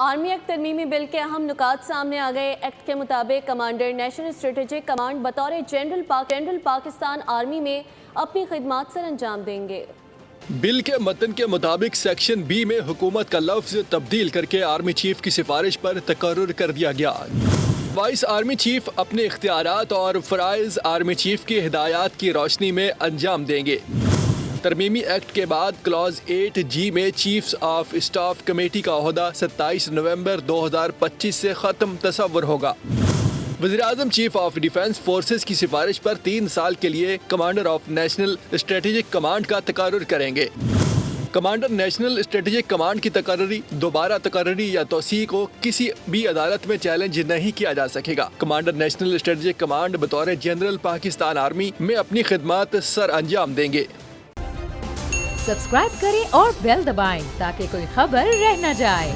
Army act ترمیمی بل کے اہم نکات سامنے آ گئے۔ ایکٹ کے مطابق کمانڈر نیشنل اسٹریٹجک کمانڈ بطور جنرل پاکستان آرمی میں اپنی خدمات سر انجام دیں گے۔ بل کے متن کے مطابق سیکشن بی میں حکومت کا لفظ تبدیل کر کے آرمی چیف کی سفارش پر تقرر کر دیا گیا۔ وائس آرمی چیف اپنے اختیارات اور فرائض آرمی چیف کی ہدایات کی روشنی میں انجام دیں گے۔ ترمیمی ایکٹ کے بعد کلاز 8G میں چیفز آف اسٹاف کمیٹی کا عہدہ 27 نومبر 2025 سے ختم تصور ہوگا۔ وزیراعظم چیف آف ڈیفنس فورسز کی سفارش پر 3 سال کے لیے commander of national strategic command کا تقرر کریں گے۔ کمانڈر نیشنل اسٹریٹجک کمانڈ کی تقرری، دوبارہ تقرری یا توسیع کو کسی بھی عدالت میں چیلنج نہیں کیا جا سکے گا۔ کمانڈر نیشنل اسٹریٹجک کمانڈ بطور جنرل پاکستان آرمی میں اپنی خدمات سر انجام دیں گے۔ سبسکرائب کریں اور بیل دبائیں تاکہ کوئی خبر رہ نہ جائے۔